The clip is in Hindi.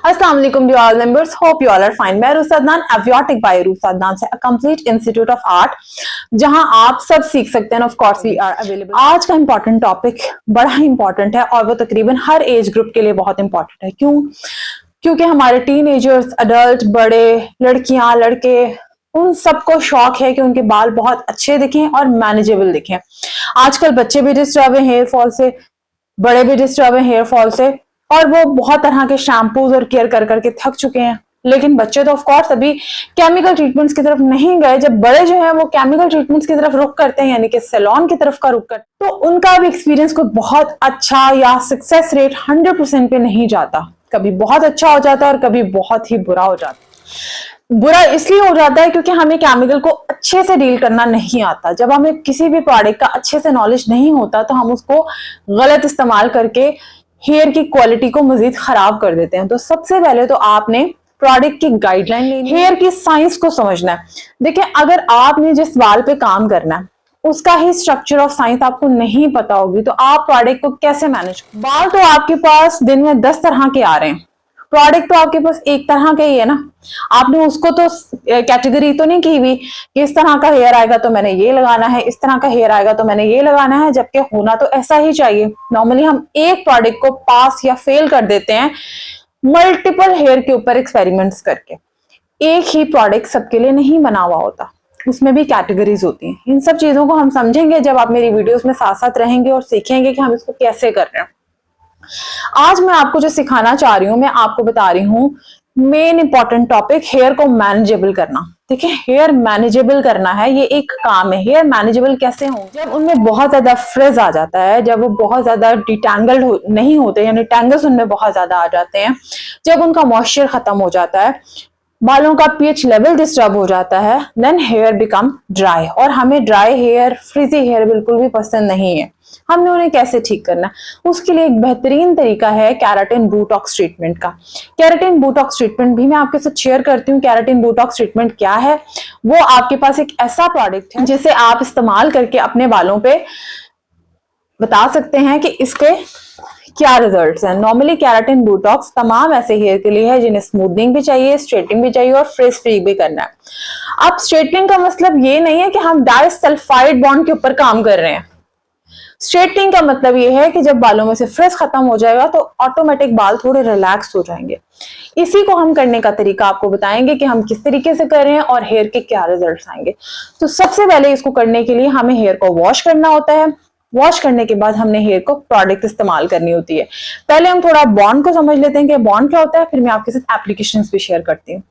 अस्सलाम वालेकुम to all members, hope you all are fine. मैं रूस अदनान, एवियोटिक बाय रूस अदनान से, a complete institute of art, जहां आप सब सीख सकते हैं। Of course we are available. आज का इंपॉर्टेंट टॉपिक बड़ा ही इंपॉर्टेंट है और वो तकरीबन हर एज ग्रुप के लिए बहुत इंपॉर्टेंट है। क्यों? क्योंकि हमारे टीनेजर्स, अडल्ट, बड़े, लड़कियां, लड़के, उन सबको शौक है कि उनके बाल बहुत अच्छे दिखें और मैनेजेबल दिखें। आजकल बच्चे भी डिस्टर्ब है हेयर फॉल से, बड़े भी डिस्टर्ब है हेयर फॉल से, और वो बहुत तरह के शैम्पूज और केयर कर करके थक चुके हैं। लेकिन बच्चे तो ऑफ कोर्स अभी केमिकल ट्रीटमेंट्स की तरफ नहीं गए। जब बड़े जो है वो केमिकल ट्रीटमेंट्स की तरफ रुख करते हैं, यानी कि सैलून की तरफ का रुख करते हैं, तो उनका भी एक्सपीरियंस कोई बहुत अच्छा या सक्सेस रेट 100% पे नहीं जाता। कभी बहुत अच्छा हो जाता है और कभी बहुत ही बुरा हो जाता है। बुरा इसलिए हो जाता है क्योंकि हमें केमिकल को अच्छे से डील करना नहीं आता। जब हमें किसी भी प्रोडक्ट का अच्छे से नॉलेज नहीं होता तो हम उसको गलत इस्तेमाल करके हेयर की क्वालिटी को मजीद खराब कर देते हैं। तो सबसे पहले तो आपने प्रोडक्ट की गाइडलाइन लेनी, हेयर की साइंस को समझना है। देखिए, अगर आपने जिस बाल पे काम करना है उसका ही स्ट्रक्चर ऑफ साइंस आपको नहीं पता होगी तो आप प्रोडक्ट को कैसे मैनेज। बाल तो आपके पास दिन में 10 तरह के आ रहे हैं, प्रोडक्ट तो आपके पास एक तरह का ही है ना। आपने उसको तो कैटेगरी तो नहीं की हुई कि इस तरह का हेयर आएगा तो मैंने ये लगाना है, इस तरह का हेयर आएगा तो मैंने ये लगाना है, जबकि होना तो ऐसा ही चाहिए। नॉर्मली हम एक प्रोडक्ट को पास या फेल कर देते हैं मल्टीपल हेयर के ऊपर एक्सपेरिमेंट्स करके। एक ही प्रोडक्ट सबके लिए नहीं बना हुआ होता, उसमें भी कैटेगरीज होती हैं। इन सब चीजों को हम समझेंगे जब आप मेरी वीडियोस में साथ साथ रहेंगे और सीखेंगे कि हम इसको कैसे कर रहे हैं। आज मैं आपको जो सिखाना चाह रही हूं, मैं आपको बता रही हूं मेन इंपॉर्टेंट टॉपिक, हेयर को मैनेजेबल करना। देखिए, हेयर मैनेजेबल करना है, ये एक काम है। हेयर मैनेजेबल कैसे हो? जब उनमें बहुत ज्यादा फ्रिज आ जाता है, जब वो बहुत ज्यादा डिटैंगल्ड नहीं होते, यानी टैंगल्स उनमें बहुत ज्यादा आ जाते हैं, जब उनका मॉइस्चर खत्म हो जाता है, बालों का पीएच लेवल डिस्टर्ब हो जाता है, देन हेयर बिकम ड्राई। और हमें ड्राई हेयर, फ्रिजी हेयर बिल्कुल भी पसंद नहीं है। हमने उन्हें कैसे ठीक करना है? उसके लिए एक बेहतरीन तरीका है केराटिन बोटॉक्स ट्रीटमेंट का। केराटिन बोटॉक्स ट्रीटमेंट भी मैं आपके साथ शेयर करती हूँ। केराटिन बोटॉक्स ट्रीटमेंट क्या है? वो आपके पास एक ऐसा प्रोडक्ट है जिसे आप इस्तेमाल करके अपने बालों पे बता सकते हैं कि इसके क्या रिजल्ट्स हैं। नॉर्मली केराटिन बोटॉक्स तमाम ऐसे हेयर के लिए है जिन्हें स्मूथनिंग भी चाहिए, स्ट्रेटनिंग भी चाहिए और फ्रिज फ्री भी करना है। अब स्ट्रेटनिंग का मतलब ये नहीं है कि हम डाइसल्फाइड बॉन्ड के ऊपर काम कर रहे हैं। स्ट्रेटनिंग का मतलब ये है कि जब बालों में से फ्रिज खत्म हो जाएगा तो ऑटोमेटिक बाल थोड़े रिलैक्स हो जाएंगे। इसी को हम करने का तरीका आपको बताएंगे कि हम किस तरीके से कर रहे हैं और हेयर के क्या रिजल्ट्स आएंगे। तो सबसे पहले इसको करने के लिए हमें हेयर को वॉश करना होता है। वॉश करने के बाद हमने हेयर को प्रोडक्ट इस्तेमाल करनी होती है। पहले हम थोड़ा बॉन्ड को समझ लेते हैं कि बॉन्ड क्या होता है, फिर मैं आपके साथ एप्लीकेशंस भी शेयर करती हूँ।